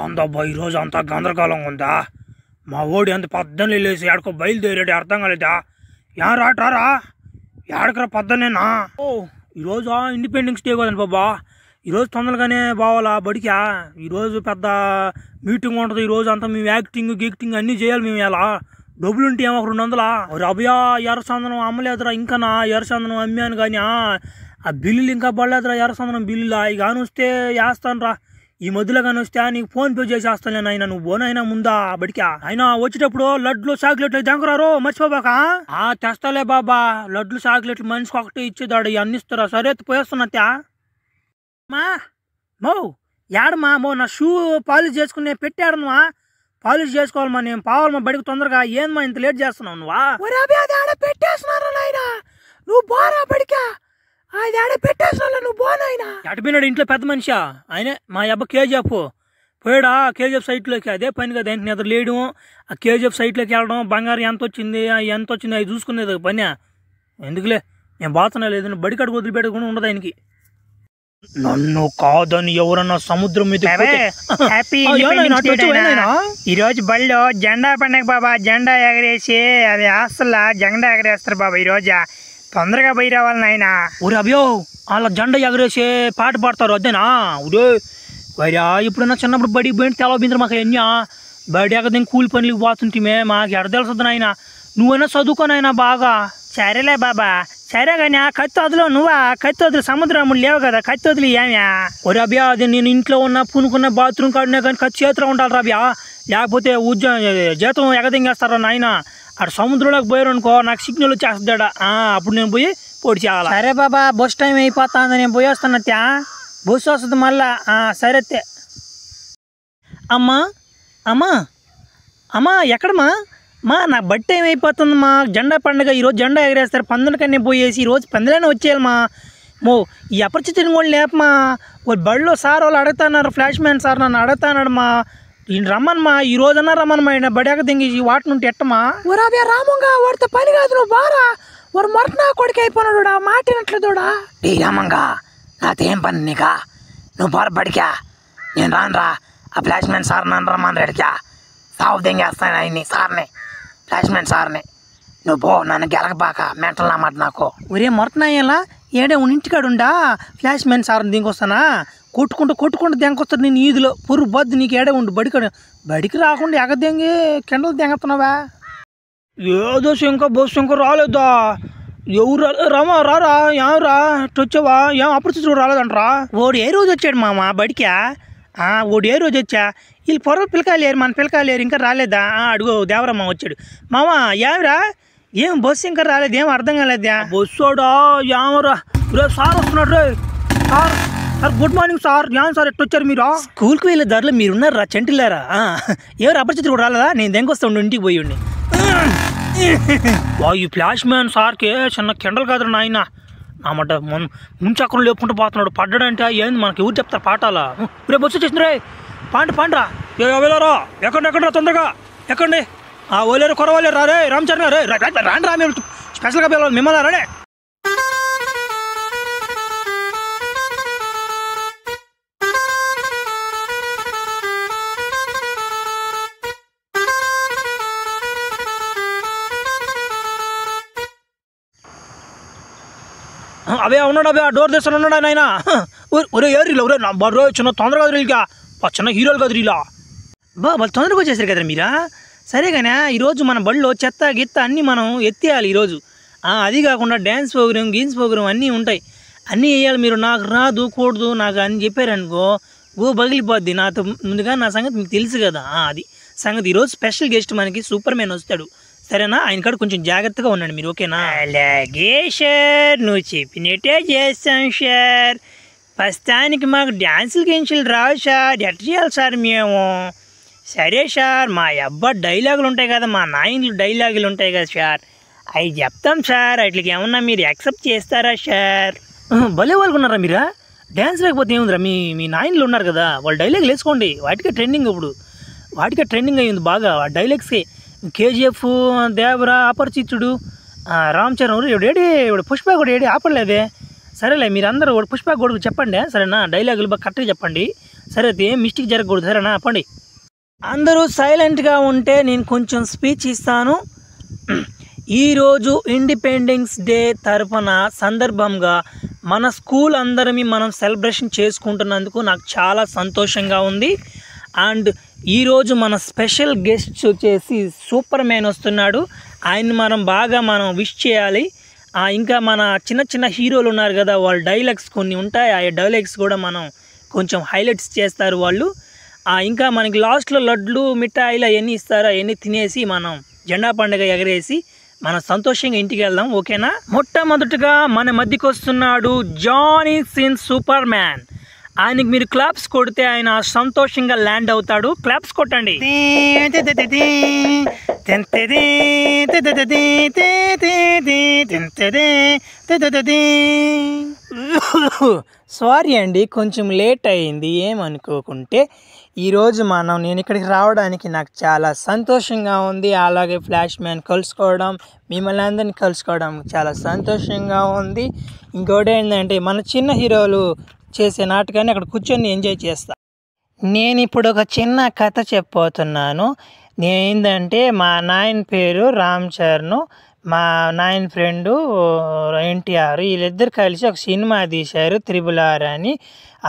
అందబ్బా ఈరోజు అంతా గందరగోళంగా ఉందా? మా ఓడి అంత పొద్దున్న లేసి ఆడుకో బయలుదేరాడు, అర్థం కాలేదా? యా రాటారా ఏడకరా పొద్దున్నేనా? ఓ ఈరోజు ఇండిపెండెన్స్ డే కదండి బాబా, ఈరోజు తొందరగానే బావాలా బడికా. ఈరోజు పెద్ద మీటింగ్ ఉంటుంది, ఈరోజు అంతా మేము యాక్టింగ్ గీక్టింగ్ అన్నీ చేయాలి. మేము ఎలా డబ్బులు ఉంటే ఏమో 200 అభయా ఎర్రచందనం అమ్మలేదురా, ఇంకా నా ఎర్రచందనం అమ్మాను కానీ ఆ బిల్లులు ఇంకా పడలేదురా. ఎర్రచందనం బిల్లులా ఇక కానీ వస్తే వేస్తాను రా, ఈ మధ్యలో కానీ వస్తే నీకు ఫోన్ పే చేసేస్తాను నేను. అయినా నువ్వు పోనైనా ముందా బడికా. అయినా వచ్చేటప్పుడు లడ్లు చాక్లెట్లు దగ్గరారు మర్చిపోబాక. తెస్తాలే బాబా, లడ్లు చాక్లెట్లు మనిషికి ఒకటి ఇచ్చేదాడు, ఇవన్నీ ఇస్తారా? సరే పోయేస్తున్నా మా మో ఏడమా మో నా షూ పాలిష్ చేసుకుని పెట్టాడమ్మా, పాలిష్ చేసుకోవాలమ్మా, నేను పోవాలమ్మా బడికి తొందరగా. ఏందమ్మా ఇంత లేట్ చేస్తున్నావు నువ్వా? పెట్టేస్తున్నారు నాయన, నువ్వు పోరా బడికా. అది ఆడ పెట్టేస్తున్నా, నువ్వు పోనాయన. ఎటపోయినాడు ఇంట్లో పెద్ద మనిషి ఆయనే, మా అబ్బా కేజీఎఫ్ పోయాడా కేజీఎఫ్ సైట్లోకి. అదే పని కదా ఏంటి నిద్ర లేయడం, ఆ కేజీఎఫ్ సైట్లోకి వెళ్ళడం, బంగారం ఎంత వచ్చింది అవి చూసుకునేది పని. ఎందుకులే నేను బాతున్నా లేదు, బడికాడికి వదిలిపెట్టకుండా ఉండదు ఆయనకి. నన్ను కాదని ఎవరన్నా సముద్రం మీద ఈరోజు బళ్ళో జెండా పండగ బాబా, జెండా ఎగరేసి అది అసలు జెండా ఎగరేస్తారు బాబా. ఈ రోజు తొందరగా పోయి రావాలి నాయన. ఊరే అభ్యో అలా జెండా ఎగరేసి పాట పాడతారు అదేనా? ఊరే వరియా ఇప్పుడన్నా చిన్నప్పుడు బడికి పోయింటి తెలవబిందరు మాకు ఎన్యా బడి ఎగదని కూలి పనులకి పోతుంటే మాకు ఎడ తెలుస్తుంది నాయన. నువ్వైనా చదువుకోనైనా బాగా. సరేలే బాబా, సరే కానీ కత్తి వదులు, నువ్వా కత్తి వదులు, సముద్రములు లేవు కదా కత్తి వదిలి ఏమ్యా. ఒరే అభ్యా అది నేను ఇంట్లో ఉన్న పూనుకున్న బాత్రూమ్ కాడినా కానీ కత్తి చేతిలో ఉండాలి రాబ్యా, లేకపోతే జీతం ఎగదింగేస్తారా నాయన. అక్కడ సముద్రంలోకి పోయారు అనుకో నాకు సిగ్నల్ వచ్చేస్తాడా, అప్పుడు నేను పోయి పొడి చేయాలి. సరే బాబా, బస్ టైం అయిపోతుంది, నేను పోయి వస్తాను. బస్సు వస్తుంది మళ్ళా. సరే అమ్మా అమ్మా అమ్మా ఎక్కడమ్మా? నా బట్టి టైం అయిపోతుందమ్మా, జెండా పండుగ ఈరోజు జెండా ఎగరేస్తారు, పందులకన్నీ పోయేసి ఈరోజు పందులైనా వచ్చేయాలమ్మా. ఈ అపరిచితుని కూడా లేపమ్మా. వాళ్ళు బడిలో సార్ వాళ్ళు అడుగుతున్నారు, ఫ్లాష్ మ్యాన్ సార్ నన్ను అడుగుతున్నాడమ్మా, ఈయన రమ్మమ్మా, ఈ రోజన్నా రమ్మనమ్మా, ఈయన బడియాక దింగి వాటి నుండి ఎట్టమ్మా. ఊరాబే రామంగా వాడితో పని కాదు, నువ్వు బారా వాడు మరనా కొడుకు అయిపోయినాడు మాటినట్లేదుడా. టీ రామంగా నాతో ఏం పని నీకా? నువ్వు బార బడికా, నేను రానురా. ఆ ఫ్లాష్ మ్యాన్ సార్ నన్ను రమ్మని రెడికా, సాగు దింగేస్తాను ఆయన్ని సార్ని, ఫ్లాష్ మ్యాన్ సార్ని. నువ్వు పో, నన్ను గెలకబాక, మెంటల్ నా మాట నాకు. ఒరే మొరతనాయ్యలా ఏడే ఇంటికాడుండా ఫ్లాష్ మ్యాన్ సార్ని దింకొస్తానా, కొట్టుకుంటూ దెంకొస్తాడు నేను ఈదులో పురుగు బద్దు. నీకు ఏడే ఉండు బడికి రాకుండా ఎగదెంగి కిండలు దెంగతున్నావా? ఏదో శంక బస్సు ఇంకా రాలేదా? ఎవరు రామా రారా, ఏమరా వచ్చావా? ఏం అప్పుడు రాలేదంటరా? ఓడు ఏ రోజు వచ్చాడు మామ బడికా? ఓడు ఏ రోజు వచ్చా? వీళ్ళు పొరవ పిల్లకాయలు లేరు, మన పిల్లకాయలు లేరు, ఇంకా రాలేదా? అడుగు దేవరమ్మ వచ్చాడు. మామ ఏమిరా, ఏం బస్సు ఇంకా రాలేదు, ఏం అర్థం కాలేదా? బస్సోడా ఏమరా? రే సార్ వస్తున్నాడు, రే సార్ గుడ్ మార్నింగ్ సార్. ఏం సార్ ఎట్టొచ్చారు మీరు? స్కూల్కి వెళ్ళే దారిలో మీరున్నారా చంటిల్లారా? ఎవరు అపరిచితులు కూడా రాలేదా? నేను దెంకొస్తా ఉండి ఇంటికి పోయి ఉండి. ఈ ఫ్లాష్ మ్యాన్ సార్కి చిన్న కిండలు కాదు నాయన, నామాట ముంచక్కలు లేపుకుంటూ పోతున్నాడు. పడ్డాడంటే ఏంది మనకి ఎవరు చెప్తారు పాఠాలా? రేపు బస్సు వచ్చేసింది, రే పాండ్రా వెళ్ళారా, ఎక్కండి తొందరగా ఎక్కండి. ఓలేరు కొరవాలేరు రా, రే రామచరణ్ రే రాండి రా, మేము స్పెషల్గా వెళ్ళాలి మిమ్మల్ని రాడే. అవే ఉన్నాడు, అవే డోర్ తెస్తాను ఉన్నాడు ఆయన. ఒరే ఏరీలో ఒరే నా బర్రో చిన్న తొందరగా కదిరిగా, చిన్న హీరోలు కదిరిలా వాళ్ళు తొందరగా వచ్చేసారు కదా మీరా. సరే కానీ ఈరోజు మన బడిలో చెత్త గిత్త అన్నీ మనం ఎత్తేయాలి ఈరోజు. అది కాకుండా డ్యాన్స్ ప్రోగ్రామ్ గేమ్స్ ప్రోగ్రామ్ అన్నీ ఉంటాయి, అన్నీ వేయాలి. మీరు నాకు రాదు కూడదు నాకు అని చెప్పారనుకో బగిలిపోద్ది. నాతో ముందుగా నా సంగతి మీకు తెలుసు కదా, అది సంగతి. ఈరోజు స్పెషల్ గెస్ట్ మనకి సూపర్ మ్యాన్ వస్తాడు, సరేనా? ఆయన కాడ కొంచెం జాగ్రత్తగా ఉండండి మీరు, ఓకేనా? అలాగే సార్, నువ్వు చెప్పినట్టే చేస్తాం సార్. ప్రస్తుతానికి మాకు డ్యాన్సులు గెన్సులు రావు సార్, ఎట్ట చేయాలి సార్ మేము? సరే సార్, మా అబ్బా డైలాగులు ఉంటాయి కదా, మా నాయనలు డైలాగులు ఉంటాయి కదా సార్, అవి చెప్తాం సార్. వాటికి ఏమన్నా మీరు యాక్సెప్ట్ చేస్తారా సార్? భలే వాళ్ళు ఉన్నారా మీరా? డ్యాన్స్ లేకపోతే ఏముందిరా, మీ నాయనలు ఉన్నారు కదా, వాళ్ళు డైలాగులు వేసుకోండి. వాటికే ట్రెండింగ్, ఇప్పుడు వాటికే ట్రెండింగ్ అయ్యింది బాగా ఆ డైలాగ్సే. కేజీఎఫ్, దేవరా, అపరిచితుడు, రామ్ చరణ్ ఏడి ఇప్పుడు పుష్ప కూడా ఏడి ఆపడలేదే. సరేలే మీరందరూ పుష్ప కూడా చెప్పండి సరేనా, డైలాగులు బాగా కరెక్ట్గా చెప్పండి సరే అయితే ఏం మిస్టేక్ జరగకూడదు సరేనా చెప్పండి. అందరూ సైలెంట్గా ఉంటే నేను కొంచెం స్పీచ్ ఇస్తాను. ఈరోజు ఇండిపెండెన్స్ డే తరఫున సందర్భంగా మన స్కూల్ అందరమీ మనం సెలబ్రేషన్ చేసుకుంటున్నందుకు నాకు చాలా సంతోషంగా ఉంది. అండ్ ఈరోజు మన స్పెషల్ గెస్ట్ వచ్చేసి సూపర్ మ్యాన్ వస్తున్నాడు. ఆయన్ని మనం విష్ చేయాలి. ఇంకా మన చిన్న చిన్న హీరోలు ఉన్నారు కదా, వాళ్ళ డైలాగ్స్ కొన్ని ఉంటాయి. ఆ డైలాగ్స్ కూడా మనం కొంచెం హైలైట్స్ చేస్తారు వాళ్ళు. ఇంకా మనకి లాస్ట్లో లడ్లు మిఠాయిలు అవన్నీ ఇస్తారు. అవన్నీ తినేసి మనం జెండా పండుగ ఎగరేసి మనం సంతోషంగా ఇంటికి వెళ్దాం. ఓకేనా? మొట్టమొదటిగా మన మధ్యకి వస్తున్నాడు జానీ సిన్ సూపర్ మ్యాన్. ఆయనకి మీరు క్లాప్స్ కొడితే ఆయన సంతోషంగా ల్యాండ్ అవుతాడు. క్లాప్స్ కొట్టండి. సారీ అండి, కొంచెం లేట్ అయింది, ఏమనుకోకుంటే. ఈరోజు నేను ఇక్కడికి రావడానికి నాకు చాలా సంతోషంగా ఉంది. అలాగే ఫ్లాష్ మ్యాన్ కలుసుకోవడం, మిమ్మల్ని అందరినీ కలుసుకోవడం చాలా సంతోషంగా ఉంది. ఇంకోటి ఏంటంటే మన చిన్న హీరోలు చేసే నాటకాన్ని అక్కడ కూర్చొని ఎంజాయ్ చేస్తా. నేను ఇప్పుడు ఒక చిన్న కథ చెప్పబోతున్నాను. ఏంటంటే మా నాయన పేరు రామ్ చరణ్, మా నాయన ఫ్రెండు ఎన్టీఆర్, వీళ్ళిద్దరు కలిసి ఒక సినిమా తీశారు RRR అని.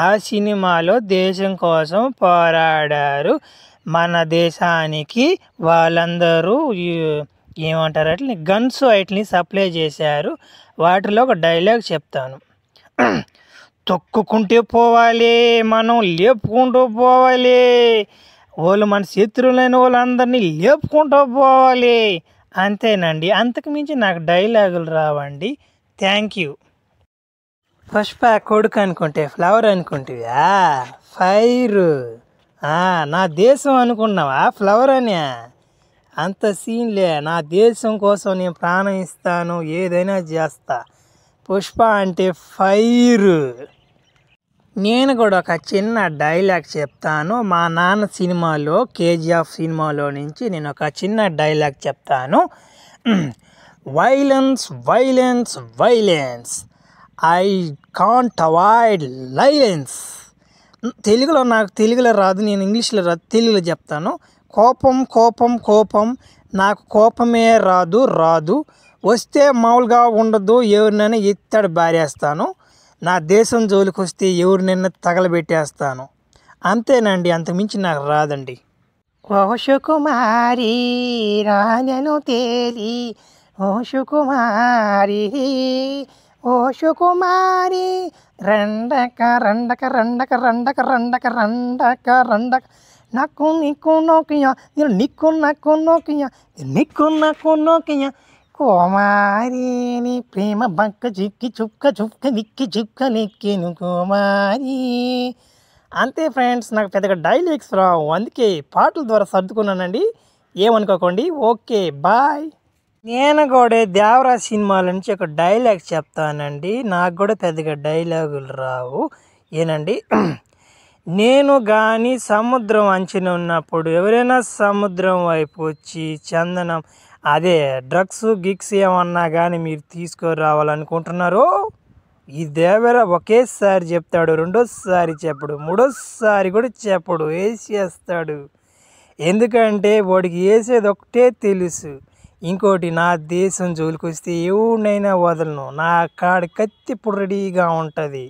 ఆ సినిమాలో దేశం కోసం పోరాడారు. మన దేశానికి వాళ్ళందరూ ఏమంటారు అట్లా గన్స్ వాటిని సప్లై చేశారు. వాటిలో ఒక డైలాగ్ చెప్తాను. తొక్కుకుంటే పోవాలి, మనం లేపుకుంటూ పోవాలి, వాళ్ళు మన శత్రువులైన వాళ్ళందరినీ లేపుకుంటూ పోవాలి. అంతేనండి, అంతకు మించి నాకు డైలాగులు రావండి. Thank you. పుష్ప కొడుకు అనుకుంటే ఫ్లవర్ అనుకుంటువా? ఫైర్. నా దేశం అనుకున్నావా ఫ్లవర్ అని? అంత సీన్లే. నా దేశం కోసం నేను ప్రాణం ఇస్తాను, ఏదైనా చేస్తా. పుష్ప అంటే ఫైర్. నేను కూడా ఒక చిన్న డైలాగ్ చెప్తాను. మా నాన్న సినిమాలో KGF సినిమాలో నుంచి నేను ఒక చిన్న డైలాగ్ చెప్తాను. Violence violence violence, I can't avoid violence. నాకు తెలుగులో రాదు, నేను ఇంగ్లీష్లో రాదు, తెలుగులో చెప్తాను. కోపం కోపం కోపం, నాకు కోపమే రాదు, వస్తే మామూలుగా ఉండదు, ఎవరినైనా ఎత్తాడు బారేస్తాను. నా దేశం జోలికి వస్తే ఎవరినైనా తగలబెట్టేస్తాను. అంతేనండి, అంతకుమించి నాకు రాదండి. ఓ సుకుమారి రాజను తేలి, ఓ సుకుమారి, ఓ సుకుమారి, రండక రండక రండక రండక రండక రండక రండక, నాకు నీకు నోకియా, నేను నీకు నాకు నోకియా, నీకు నాకు నోకియా, కుమారి నీ ప్రేమ బంక చిక్కి చుక్క చుక్క నిక్కి చుక్క నెక్కిను కుమారి. అంతే ఫ్రెండ్స్, నాకు పెద్దగా డైలాగ్స్ రావు, అందుకే పాటల ద్వారా సర్దుకున్నానండి, ఏమనుకోకండి. Okay bye. నేను కూడా దేవరా సినిమాల నుంచి ఒక డైలాగ్ చెప్తానండి. నాకు కూడా పెద్దగా డైలాగులు రావు. ఏనండి, నేను కానీ సముద్రం అంచున ఉన్నప్పుడు ఎవరైనా సముద్రం వైపు వచ్చి చందనం అదే డ్రగ్స్ గిగ్స్ ఏమన్నా కానీ మీరు తీసుకురావాలనుకుంటున్నారో, ఈ దేవర ఒకేసారి చెప్తాడు, రెండోసారి చెప్పడు, మూడోసారి కూడా చెప్పడు, వేసేస్తాడు. ఎందుకంటే వాడికి వేసేది ఒకటే తెలుసు. ఇంకోటి, నా దేశం జోలికి వస్తే ఎవరినైనా వదలను, నా కాడ కత్తి ఇప్పుడు రెడీగా ఉంటుంది.